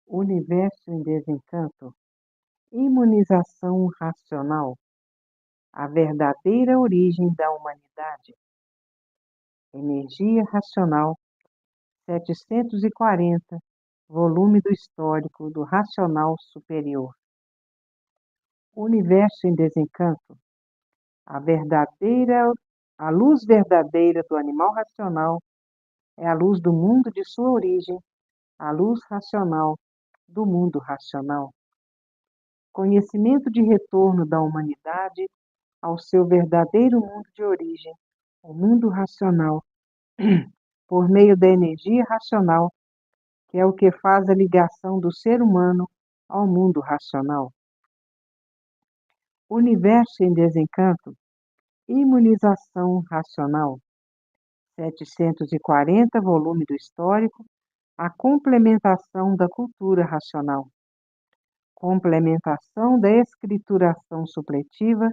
Universo em desencanto, imunização racional, a verdadeira origem da humanidade, energia racional 740, volume do histórico do racional superior. Universo em desencanto, a verdadeira, a luz verdadeira do animal racional é a luz do mundo de sua origem, a luz racional do mundo racional. Conhecimento de retorno da humanidade ao seu verdadeiro mundo de origem, o mundo racional, por meio da energia racional, que é o que faz a ligação do ser humano ao mundo racional. Universo em desencanto, imunização racional, 740, volume do histórico, a complementação da cultura racional, complementação da escrituração supletiva,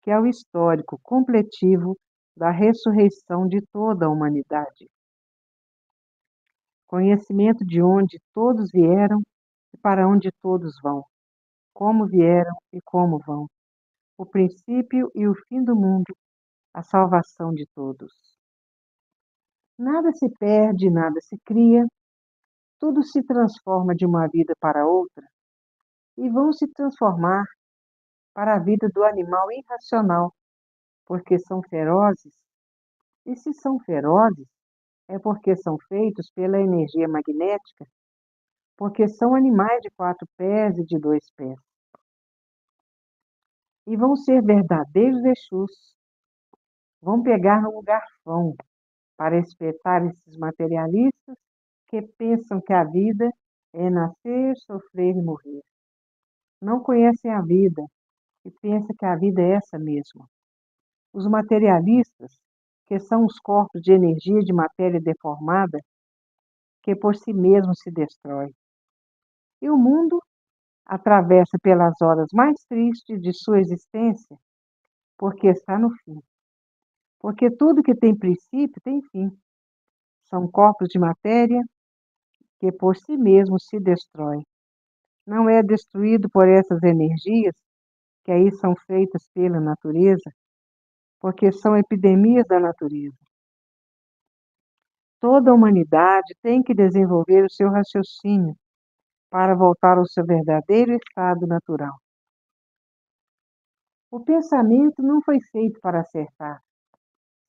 que é o histórico completivo da ressurreição de toda a humanidade. Conhecimento de onde todos vieram e para onde todos vão, como vieram e como vão, o princípio e o fim do mundo, a salvação de todos. Nada se perde, nada se cria, tudo se transforma de uma vida para outra e vão se transformar para a vida do animal irracional, porque são ferozes, e se são ferozes, é porque são feitos pela energia magnética, porque são animais de 4 pés e de 2 pés. E vão ser verdadeiros Exus, vão pegar no garfão para espetar esses materialistas que pensam que a vida é nascer, sofrer e morrer. Não conhecem a vida e pensam que a vida é essa mesma. Os materialistas, que são os corpos de energia de matéria deformada, que por si mesmo se destrói. E o mundo atravessa pelas horas mais tristes de sua existência, porque está no fim. Porque tudo que tem princípio tem fim. São corpos de matéria que por si mesmos se destrói. Não é destruído por essas energias que aí são feitas pela natureza, porque são epidemias da natureza. Toda a humanidade tem que desenvolver o seu raciocínio para voltar ao seu verdadeiro estado natural. O pensamento não foi feito para acertar.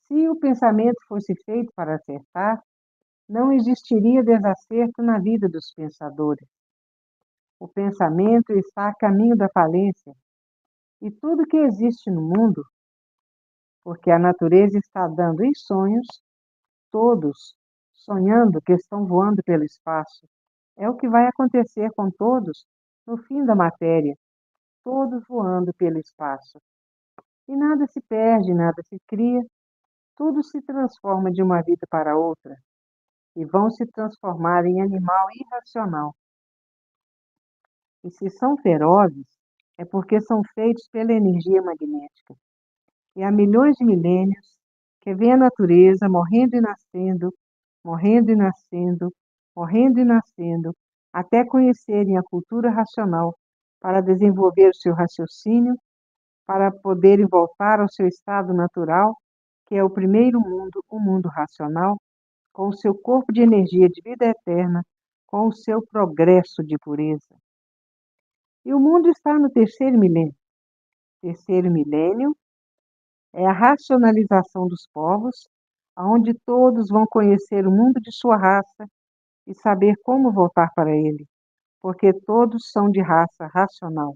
Se o pensamento fosse feito para acertar, não existiria desacerto na vida dos pensadores. O pensamento está a caminho da falência, e tudo que existe no mundo, porque a natureza está dando em sonhos, todos sonhando que estão voando pelo espaço. É o que vai acontecer com todos no fim da matéria, todos voando pelo espaço. E nada se perde, nada se cria, tudo se transforma de uma vida para outra e vão se transformar em animal irracional. E se são ferozes, é porque são feitos pela energia magnética. E há milhões de milênios que vê a natureza morrendo e nascendo, morrendo e nascendo, morrendo e nascendo, até conhecerem a cultura racional para desenvolver o seu raciocínio, para poderem voltar ao seu estado natural, que é o primeiro mundo, o mundo racional, com o seu corpo de energia de vida eterna, com o seu progresso de pureza. E o mundo está no terceiro milênio. Terceiro milênio é a racionalização dos povos, onde todos vão conhecer o mundo de sua raça e saber como voltar para ele, porque todos são de raça racional.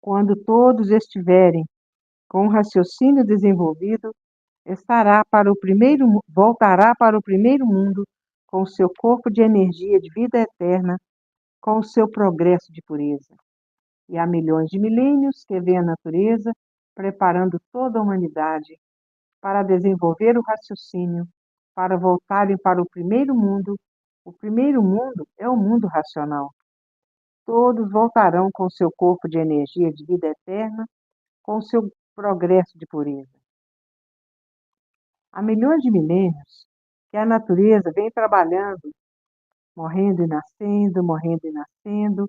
Quando todos estiverem com o raciocínio desenvolvido, voltará para o primeiro mundo com o seu corpo de energia de vida eterna, com o seu progresso de pureza. E há milhões de milênios que vê a natureza preparando toda a humanidade para desenvolver o raciocínio, para voltarem para o primeiro mundo. O primeiro mundo é o mundo racional. Todos voltarão com seu corpo de energia de vida eterna, com seu progresso de pureza. Há milhões de milênios que a natureza vem trabalhando morrendo e nascendo, morrendo e nascendo,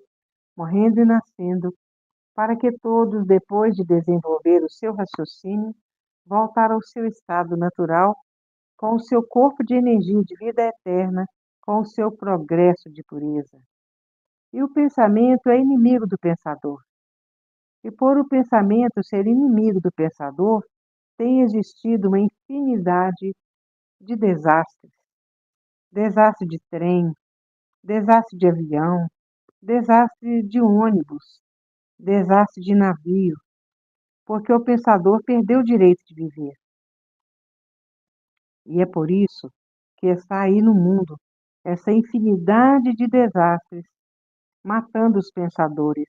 morrendo e nascendo, para que todos, depois de desenvolver o seu raciocínio, voltar ao seu estado natural, com o seu corpo de energia de vida eterna, com o seu progresso de pureza. E o pensamento é inimigo do pensador. E por o pensamento ser inimigo do pensador, tem existido uma infinidade de desastres. Desastre de trem, desastre de avião, desastre de ônibus, desastre de navio, porque o pensador perdeu o direito de viver. E é por isso que está aí no mundo essa infinidade de desastres, matando os pensadores.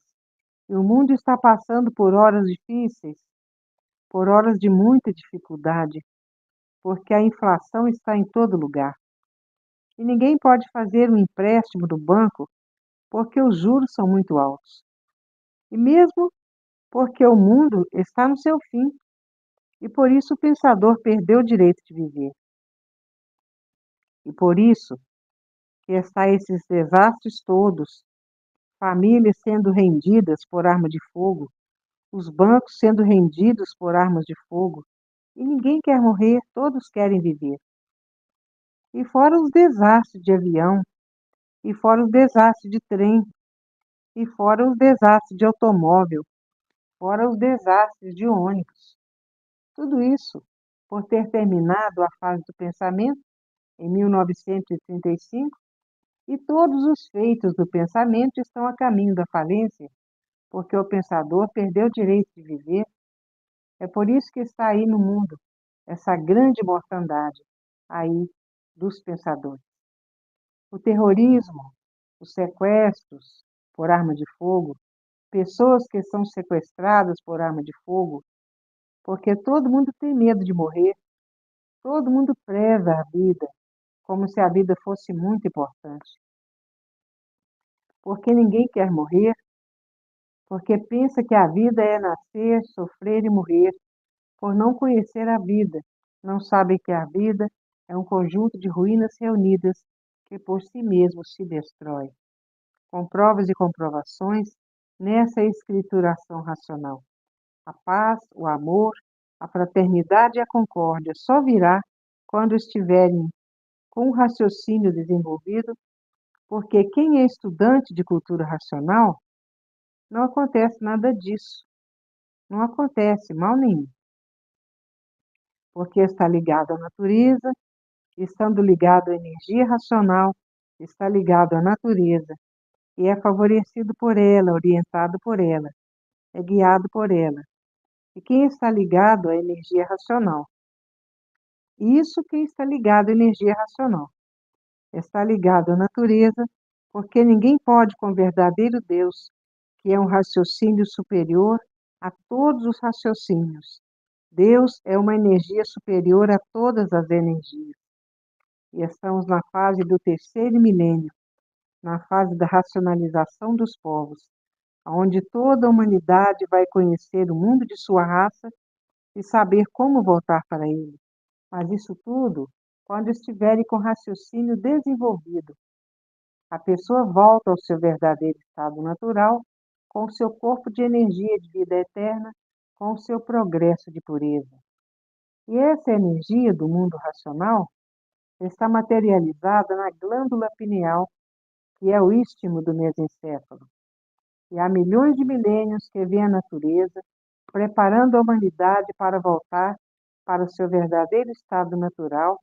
E o mundo está passando por horas difíceis, por horas de muita dificuldade, porque a inflação está em todo lugar. E ninguém pode fazer um empréstimo do banco porque os juros são muito altos. E mesmo porque o mundo está no seu fim, e por isso o pensador perdeu o direito de viver. E por isso que está esses desastres todos, famílias sendo rendidas por arma de fogo, os bancos sendo rendidos por armas de fogo, e ninguém quer morrer, todos querem viver. E fora os desastres de avião, e fora os desastres de trem, e fora os desastres de automóvel, fora os desastres de ônibus. Tudo isso por ter terminado a fase do pensamento em 1935, e todos os feitos do pensamento estão a caminho da falência, porque o pensador perdeu o direito de viver. É por isso que está aí no mundo essa grande mortandade aí dos pensadores. O terrorismo, os sequestros por arma de fogo, pessoas que são sequestradas por arma de fogo, porque todo mundo tem medo de morrer, todo mundo preza a vida, como se a vida fosse muito importante. Porque ninguém quer morrer, porque pensa que a vida é nascer, sofrer e morrer, por não conhecer a vida, não sabem que a vida é um conjunto de ruínas reunidas que por si mesmo se destrói, com provas e comprovações nessa escrituração racional. A paz, o amor, a fraternidade e a concórdia só virá quando estiverem com o raciocínio desenvolvido, porque quem é estudante de cultura racional, não acontece nada disso, não acontece mal nenhum, porque está ligado à natureza, estando ligado à energia racional, está ligado à natureza e é favorecido por ela, orientado por ela, é guiado por ela. E quem está ligado à energia racional? Isso quem está ligado à energia racional. Está ligado à natureza, porque ninguém pode com o verdadeiro Deus, que é um raciocínio superior a todos os raciocínios. Deus é uma energia superior a todas as energias. E estamos na fase do terceiro milênio, na fase da racionalização dos povos, onde toda a humanidade vai conhecer o mundo de sua raça e saber como voltar para ele. Mas isso tudo quando estiverem com raciocínio desenvolvido. A pessoa volta ao seu verdadeiro estado natural, com o seu corpo de energia de vida eterna, com o seu progresso de pureza. E essa energia do mundo racional está materializada na glândula pineal, que é o istmo do mesencéfalo. E há milhões de milênios que vem a natureza preparando a humanidade para voltar para o seu verdadeiro estado natural,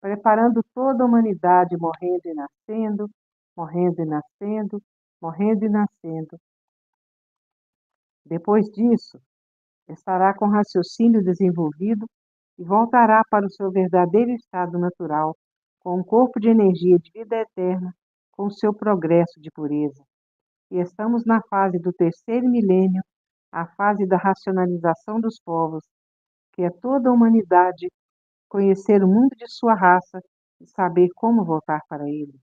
preparando toda a humanidade morrendo e nascendo, morrendo e nascendo, morrendo e nascendo. Depois disso, estará com raciocínio desenvolvido e voltará para o seu verdadeiro estado natural, com um corpo de energia de vida eterna, com o seu progresso de pureza. E estamos na fase do terceiro milênio, a fase da racionalização dos povos, que é toda a humanidade conhecer o mundo de sua raça e saber como voltar para ele.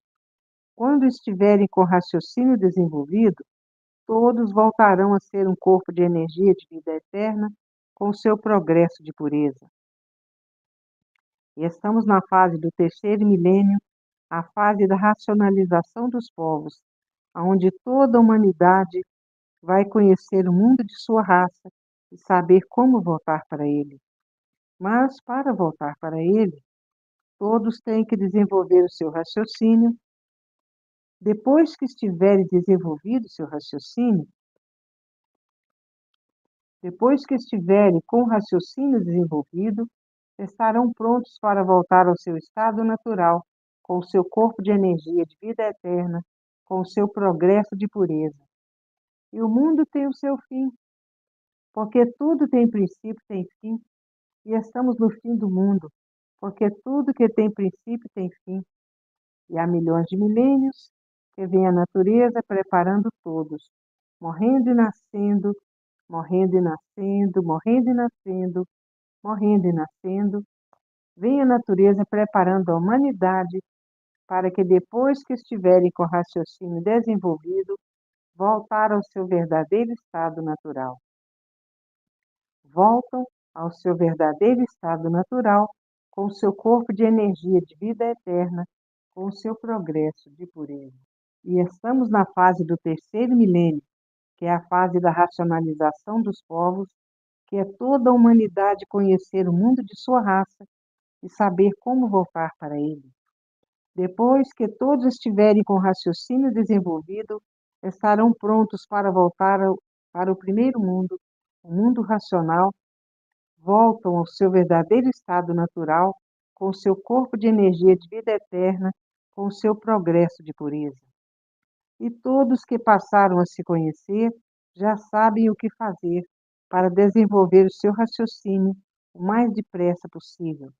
Quando estiverem com raciocínio desenvolvido, todos voltarão a ser um corpo de energia de vida eterna, com o seu progresso de pureza. E estamos na fase do terceiro milênio, a fase da racionalização dos povos, onde toda a humanidade vai conhecer o mundo de sua raça e saber como voltar para ele. Mas, para voltar para ele, todos têm que desenvolver o seu raciocínio. Depois que estiverem desenvolvido o seu raciocínio, depois que estiverem com o raciocínio desenvolvido, estarão prontos para voltar ao seu estado natural, com o seu corpo de energia de vida eterna, com o seu progresso de pureza. E o mundo tem o seu fim, porque tudo tem princípio, tem fim, e estamos no fim do mundo, porque tudo que tem princípio tem fim. E há milhões de milênios que vem a natureza preparando todos, morrendo e nascendo, morrendo e nascendo, morrendo e nascendo, morrendo e nascendo. Vem a natureza preparando a humanidade para que depois que estiverem com o raciocínio desenvolvido, voltar ao seu verdadeiro estado natural. Voltam ao seu verdadeiro estado natural, com o seu corpo de energia de vida eterna, com o seu progresso de pureza. E estamos na fase do terceiro milênio, que é a fase da racionalização dos povos, que é toda a humanidade conhecer o mundo de sua raça e saber como voltar para ele. Depois que todos estiverem com o raciocínio desenvolvido, estarão prontos para voltar para o primeiro mundo, o mundo racional, voltam ao seu verdadeiro estado natural, com o seu corpo de energia de vida eterna, com o seu progresso de pureza. E todos que passaram a se conhecer já sabem o que fazer para desenvolver o seu raciocínio o mais depressa possível.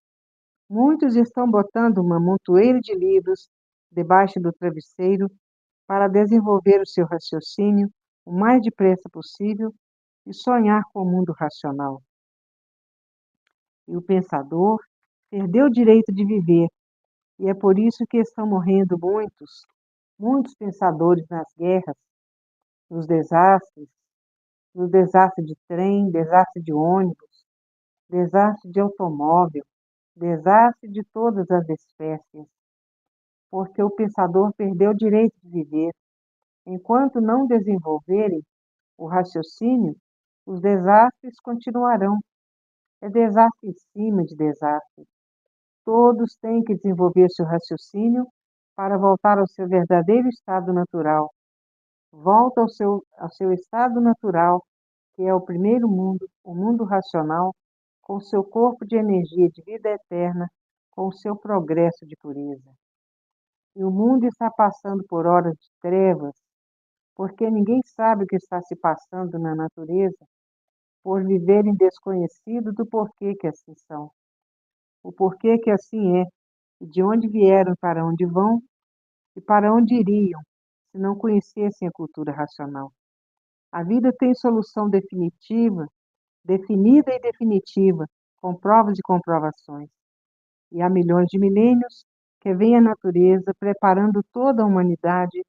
Muitos estão botando uma montoeira de livros debaixo do travesseiro para desenvolver o seu raciocínio o mais depressa possível e sonhar com o mundo racional. E o pensador perdeu o direito de viver, e é por isso que estão morrendo muitos pensadores nas guerras, nos desastres de trem, desastre de ônibus, desastre de automóvel, desastre de todas as espécies, porque o pensador perdeu o direito de viver. Enquanto não desenvolverem o raciocínio, os desastres continuarão. É desastre em cima de desastre. Todos têm que desenvolver seu raciocínio para voltar ao seu verdadeiro estado natural. Volta ao seu estado natural, que é o primeiro mundo, o mundo racional, com seu corpo de energia de vida eterna, com seu progresso de pureza. E o mundo está passando por horas de trevas, porque ninguém sabe o que está se passando na natureza, por viverem desconhecido do porquê que assim são. O porquê que assim é, e de onde vieram, para onde vão e para onde iriam, se não conhecessem a cultura racional. A vida tem solução definitiva, definida e definitiva, com provas e comprovações. E há milhões de milênios que vem a natureza preparando toda a humanidade,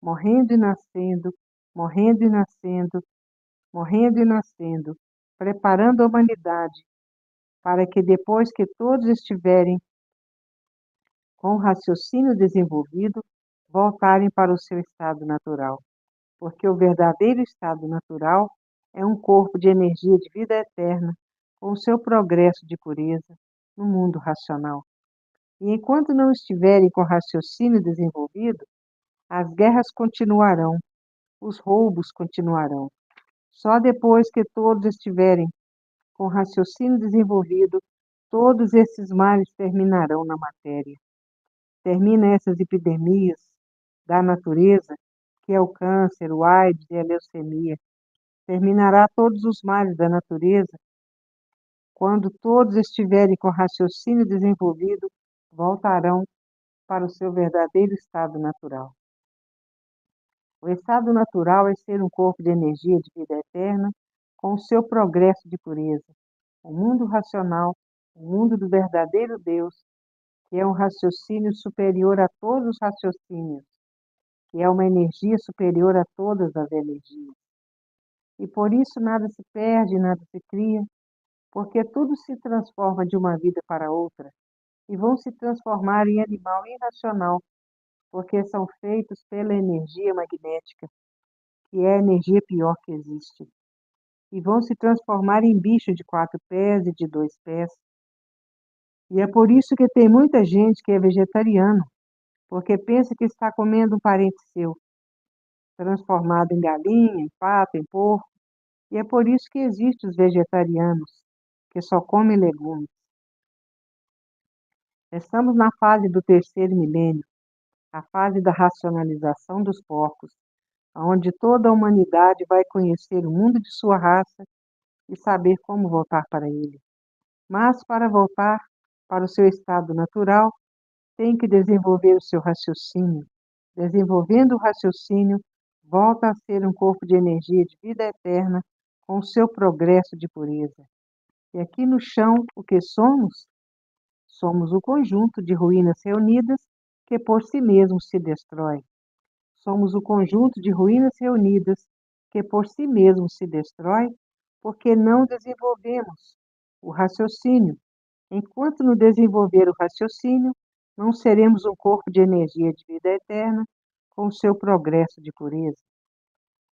morrendo e nascendo, morrendo e nascendo, morrendo e nascendo, preparando a humanidade para que depois que todos estiverem com o raciocínio desenvolvido, voltarem para o seu estado natural, porque o verdadeiro estado natural é um corpo de energia de vida eterna, com o seu progresso de pureza no mundo racional. E enquanto não estiverem com o raciocínio desenvolvido, as guerras continuarão, os roubos continuarão. Só depois que todos estiverem com o raciocínio desenvolvido, todos esses males terminarão na matéria. Termina essas epidemias da natureza, que é o câncer, o AIDS e a leucemia. Terminará todos os males da natureza quando todos estiverem com o raciocínio desenvolvido, voltarão para o seu verdadeiro estado natural. O estado natural é ser um corpo de energia de vida eterna com o seu progresso de pureza. O mundo racional, o mundo do verdadeiro Deus, que é um raciocínio superior a todos os raciocínios, que é uma energia superior a todas as energias. E por isso nada se perde, nada se cria, porque tudo se transforma de uma vida para outra. e vão se transformar em animal irracional, porque são feitos pela energia magnética, que é a energia pior que existe, e vão se transformar em bicho de 4 pés e de 2 pés. E é por isso que tem muita gente que é vegetariano, porque pensa que está comendo um parente seu, transformado em galinha, em pato, em porco. E é por isso que existem os vegetarianos, que só comem legumes. Estamos na fase do terceiro milênio, a fase da racionalização dos porcos, onde toda a humanidade vai conhecer o mundo de sua raça e saber como voltar para ele. Mas para voltar para o seu estado natural, tem que desenvolver o seu raciocínio. Desenvolvendo o raciocínio, volta a ser um corpo de energia de vida eterna com o seu progresso de pureza. E aqui no chão, o que somos? Somos o conjunto de ruínas reunidas que por si mesmo se destrói. Somos o conjunto de ruínas reunidas que por si mesmo se destrói porque não desenvolvemos o raciocínio. Enquanto não desenvolver o raciocínio, não seremos um corpo de energia de vida eterna com o seu progresso de pureza.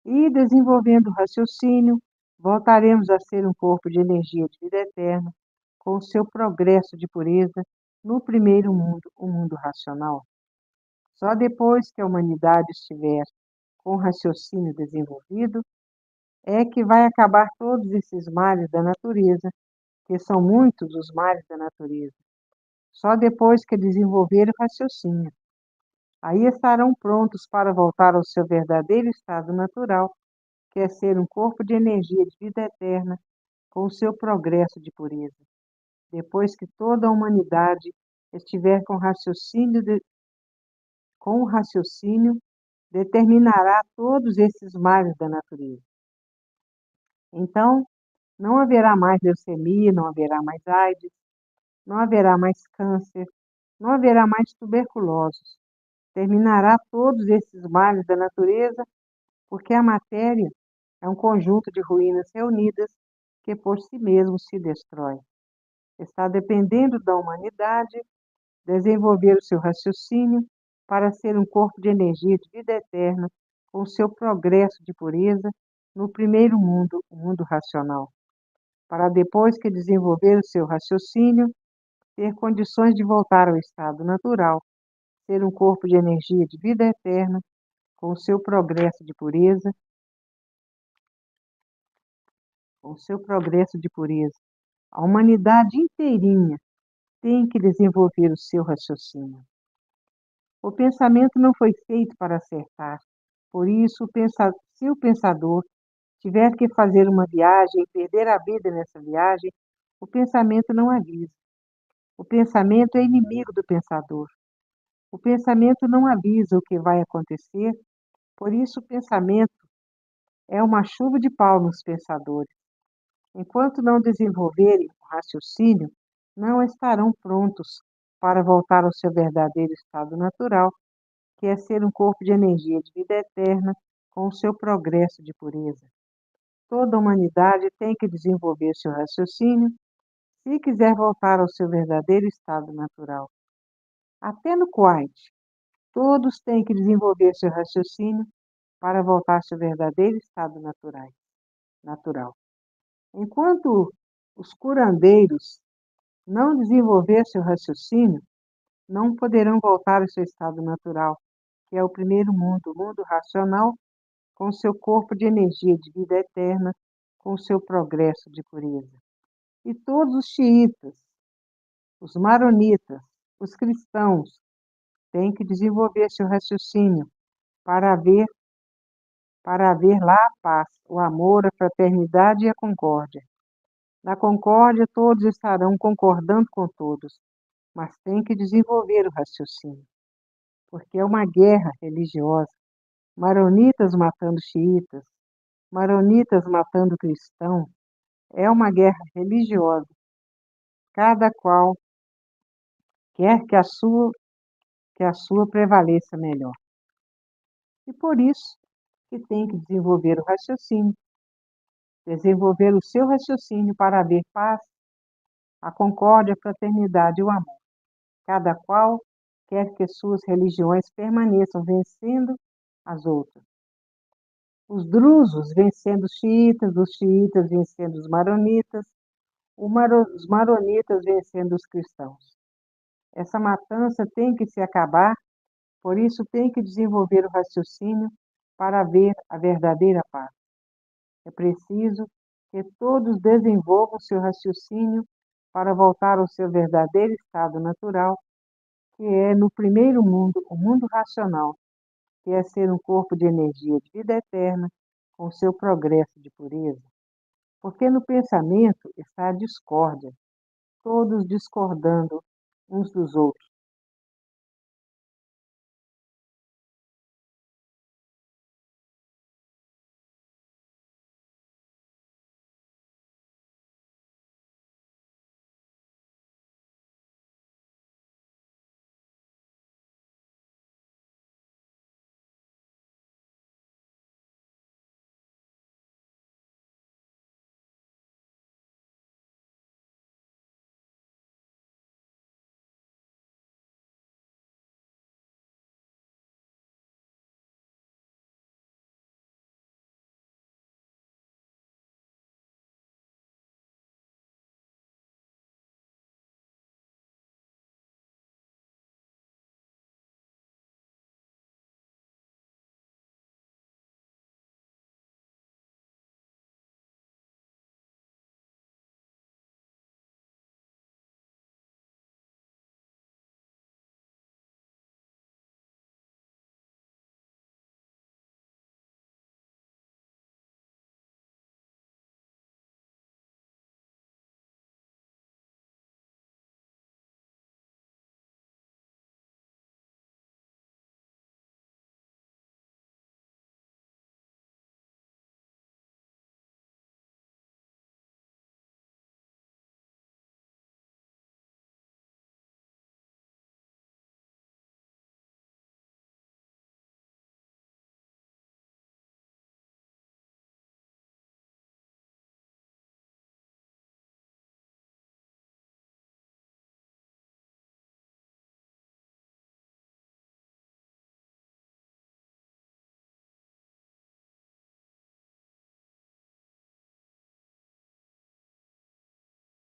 E desenvolvendo o raciocínio, voltaremos a ser um corpo de energia de vida eterna com o seu progresso de pureza no primeiro mundo, o mundo racional. Só depois que a humanidade estiver com o raciocínio desenvolvido, é que vai acabar todos esses males da natureza, que são muitos os males da natureza. Só depois que desenvolver o raciocínio. Aí estarão prontos para voltar ao seu verdadeiro estado natural, que é ser um corpo de energia de vida eterna com o seu progresso de pureza. Depois que toda a humanidade estiver com o raciocínio, determinará todos esses males da natureza. Então, não haverá mais leucemia, não haverá mais AIDS, não haverá mais câncer, não haverá mais tuberculose. Terminará todos esses males da natureza, porque a matéria é um conjunto de ruínas reunidas que por si mesmo se destrói. Está dependendo da humanidade desenvolver o seu raciocínio para ser um corpo de energia de vida eterna com o seu progresso de pureza no primeiro mundo, o mundo racional, para depois que desenvolver o seu raciocínio, ter condições de voltar ao estado natural, ser um corpo de energia de vida eterna com o seu progresso de pureza, com o seu progresso de pureza. A humanidade inteirinha tem que desenvolver o seu raciocínio. O pensamento não foi feito para acertar. Por isso, se o pensador tiver que fazer uma viagem e perder a vida nessa viagem, o pensamento não avisa. O pensamento é inimigo do pensador. O pensamento não avisa o que vai acontecer, por isso o pensamento é uma chuva de pau nos pensadores. Enquanto não desenvolverem o raciocínio, não estarão prontos para voltar ao seu verdadeiro estado natural, que é ser um corpo de energia de vida eterna com o seu progresso de pureza. Toda a humanidade tem que desenvolver seu raciocínio se quiser voltar ao seu verdadeiro estado natural. Até no Kuwait, todos têm que desenvolver seu raciocínio para voltar ao seu verdadeiro estado natural. Enquanto os curandeiros não desenvolver seu raciocínio, não poderão voltar ao seu estado natural, que é o primeiro mundo, o mundo racional, com seu corpo de energia de vida eterna, com seu progresso de pureza. E todos os xiitas, os maronitas, os cristãos, têm que desenvolver seu raciocínio para haver lá a paz, o amor, a fraternidade e a concórdia. Na concórdia, todos estarão concordando com todos, mas tem que desenvolver o raciocínio, porque é uma guerra religiosa. Maronitas matando xiitas, maronitas matando cristão, é uma guerra religiosa. Cada qual quer que a sua prevaleça melhor. E por isso que tem que desenvolver o raciocínio, desenvolver o seu raciocínio para haver paz, a concórdia, a fraternidade e o amor. Cada qual quer que suas religiões permaneçam vencendo as outras. Os drusos vencendo os xiitas vencendo os maronitas, os maronitas vencendo os cristãos. Essa matança tem que se acabar, por isso tem que desenvolver o raciocínio para ver a verdadeira paz. É preciso que todos desenvolvam seu raciocínio para voltar ao seu verdadeiro estado natural, que é no primeiro mundo, o mundo racional, que é ser um corpo de energia de vida eterna, com seu progresso de pureza. Porque no pensamento está a discórdia, todos discordando uns dos outros.